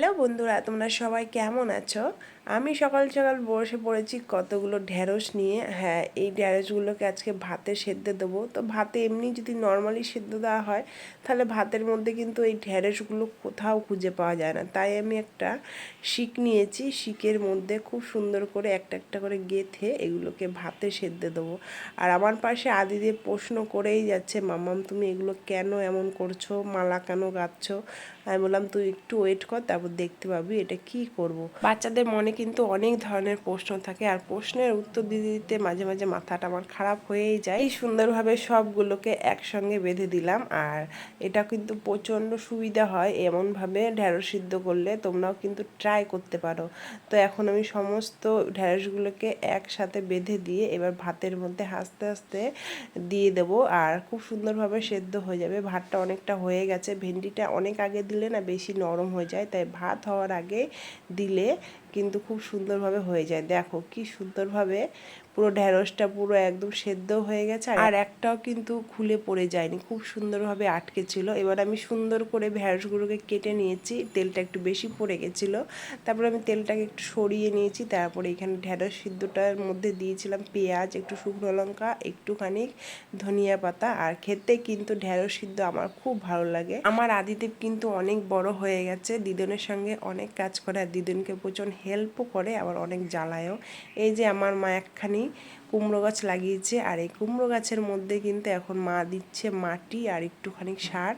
Hello বন্ধুরা, তোমরা সবাই কেমন আছো? আমি সকাল সকাল বসে পড়েছি কতগুলো ঢ্যাঁড়স নিয়ে। হ্যাঁ, এই ঢ্যাঁড়সগুলোকে আজকে ভাতে সেদ্ধ দেবো। তো ভাতে এমনি যদি নর্মালি সেদ্ধ দেওয়া হয় তাহলে ভাতের মধ্যে কিন্তু এই ঢ্যাঁড়সগুলো কোথাও খুঁজে পাওয়া যায় না। তাই আমি একটা শিক নিয়েছি, শিকের মধ্যে খুব সুন্দর করে একটা একটা করে গেঁথে এগুলোকে ভাতে সেদ্ধ দেবো। আর আমার পাশে আদি দিয়ে প্রশ্ন করেই যাচ্ছে, মাম্মাম তুমি এগুলো কেন এমন করছো, মালা কেন গাঁথছো? আমি বললাম তুই একটু ওয়েট কর, তারপর দেখতে পাবি এটা কি করব। বাচ্চাদের মনে কিন্তু অনেক ধরনের প্রশ্ন থাকে, আর প্রশ্নের উত্তর দিতে দিতে মাঝে মাঝে মাথাটা আমার খারাপ হয়েই যায়। এই সুন্দরভাবে সবগুলোকে একসঙ্গে বেঁধে দিলাম। আর এটা কিন্তু প্রচণ্ড সুবিধা হয় এমনভাবে ঢ্যাঁড়স সিদ্ধ করলে, তোমরাও কিন্তু ট্রাই করতে পারো। তো এখন আমি সমস্ত ঢ্যাঁড়সগুলোকে একসাথে বেঁধে দিয়ে এবার ভাতের মধ্যে আস্তে আস্তে দিয়ে দেবো, আর খুব সুন্দরভাবে সেদ্ধ হয়ে যাবে। ভাতটা অনেকটা হয়ে গেছে, ভেন্ডিটা অনেক আগে দিলে না বেশি নরম হয়ে যায়, তাই ভাত হওয়ার আগে দিলে কিন্তু খুব সুন্দরভাবে হয়ে যায়। দেখো কি সুন্দরভাবে পুরো ঢ্যাঁড়সটা পুরো একদম সেদ্ধ হয়ে গেছে, আর একটাও কিন্তু খুলে পড়ে যায়নি, খুব সুন্দরভাবে আটকে ছিল। এবার আমি সুন্দর করে ঢ্যাঁড়সগুলোকে কেটে নিয়েছি, তেলটা একটু বেশি পড়ে গেছিলো, তারপরে আমি তেলটাকে একটু সরিয়ে নিয়েছি। তারপরে এখানে ঢ্যাঁড়স সিদ্ধটার মধ্যে দিয়েছিলাম পেঁয়াজ, একটু শুকনো লঙ্কা, একটুখানি ধনিয়া পাতা। আর খেতে কিন্তু ঢ্যাঁড়স সিদ্ধ আমার খুব ভালো লাগে। আমার আদিদেব কিন্তু অনেক বড় হয়ে গেছে, দিদনের সঙ্গে অনেক কাজ করে, আর দিদনকে প্রচুর হেল্পও করে, আবার অনেক জ্বালায়ও। এই যে আমার মা একখানি কুমড়ো গাছ লাগিয়েছে, আর এই কুমড়ো গাছের মধ্যে কিন্তু এখন মা দিচ্ছে মাটি আর একটুখানি সার,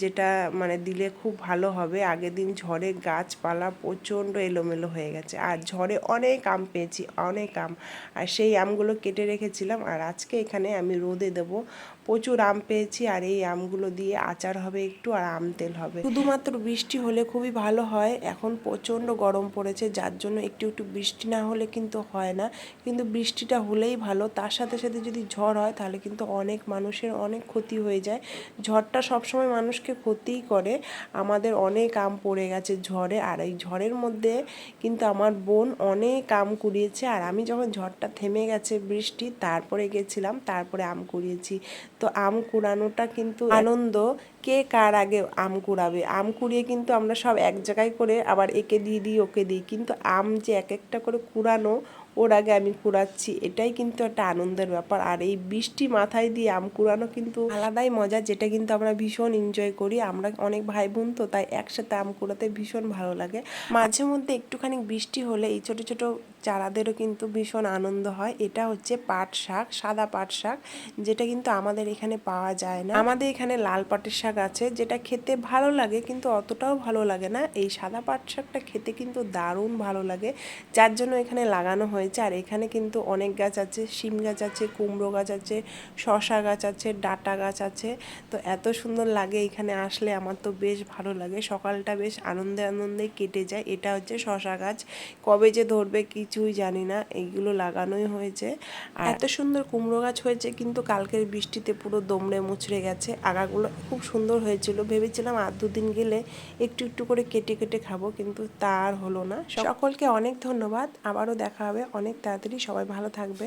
যেটা মানে দিলে খুব ভালো হবে। আগের দিন ঝড়ে গাছপালা প্রচণ্ড এলোমেলো হয়ে গেছে, আর ঝড়ে অনেক আম পেয়েছি, অনেক আম, আর সেই আমগুলো কেটে রেখেছিলাম। আর আজকে এখানে আমি রোদে দেবো, প্রচুর আম পেয়েছি, আর এই আমগুলো দিয়ে আচার হবে একটু, আর আম তেল হবে। শুধুমাত্র বৃষ্টি হলে খুবই ভালো হয়, এখন প্রচণ্ড গরম পড়েছে, যার জন্য একটু একটু বৃষ্টি না হলে কিন্তু হয় না। কিন্তু বৃষ্টিটা হলেই ভালো, তার সাথে সাথে যদি ঝড় হয় তাহলে কিন্তু অনেক মানুষের অনেক ক্ষতি হয়ে যায়। ঝড়টা সবসময় মানুষকে ক্ষতিই করে। আমাদের অনেক আম পড়ে গেছে ঝড়ে, আর এই ঝড়ের মধ্যে কিন্তু আমার বোন অনেক আম কুড়িয়েছে। আর আমি যখন ঝড়টা থেমে গেছে বৃষ্টি, তারপরে গেছিলাম, তারপরে আম কুড়িয়েছি। তো আম কুড়ানোটা কিন্তু আনন্দ, কে কার আগে আম কুড়াবে। আম কুড়িয়ে কিন্তু আমরা সব এক জায়গায় করে আবার একে দিয়ে দিই ওকে দিই, কিন্তু আম যে এক একটা করে কুড়ানো, ওর আগে আমি কুড়াচ্ছি, এটাই কিন্তু একটা আনন্দের ব্যাপার। আর এই বৃষ্টি মাথায় দিয়ে আম কুড়ানো কিন্তু আলাদাই মজা, যেটা কিন্তু আমরা ভীষণ এনজয় করি। আমরা অনেক ভাই বোন তো, তাই একসাথে আম কুড়াতে ভীষণ ভালো লাগে। মাঝে মধ্যে একটুখানি বৃষ্টি হলে এই ছোট ছোট চারাদেরও কিন্তু ভীষণ আনন্দ হয়। এটা হচ্ছে পাট শাক, সাদা পাট শাক, যেটা কিন্তু আমাদের এখানে পাওয়া যায় না। আমাদের এখানে লাল পাটের শাক আছে, যেটা খেতে ভালো লাগে কিন্তু অতটাও ভালো লাগে না। এই সাদা পাট শাকটা খেতে কিন্তু দারুণ ভালো লাগে, যার জন্য এখানে লাগানো হয়েছে। আর এখানে কিন্তু অনেক গাছ আছে, শিম গাছ আছে, কুমড়ো গাছ আছে, শশা গাছ আছে, ডাঁটা গাছ আছে। তো এত সুন্দর লাগে এখানে আসলে, আমার তো বেশ ভালো লাগে, সকালটা বেশ আনন্দে আনন্দে কেটে যায়। এটা হচ্ছে শশা গাছ, কবে যে ধরবে কিছুই জানি না, এইগুলো লাগানোই হয়েছে। আর এত সুন্দর কুমড়ো গাছ হয়েছে, কিন্তু কালকের বৃষ্টিতে পুরো দমড়ে মুচড়ে গেছে। আগাগুলো খুব সুন্দর হয়েছিল, ভেবেছিলাম আর দুদিন গেলে একটু একটু করে কেটে কেটে খাবো, কিন্তু তা আর হলো না। সকলকে অনেক ধন্যবাদ, আবারও দেখা হবে অনেক তাড়াতাড়ি, সবাই ভালো থাকবে।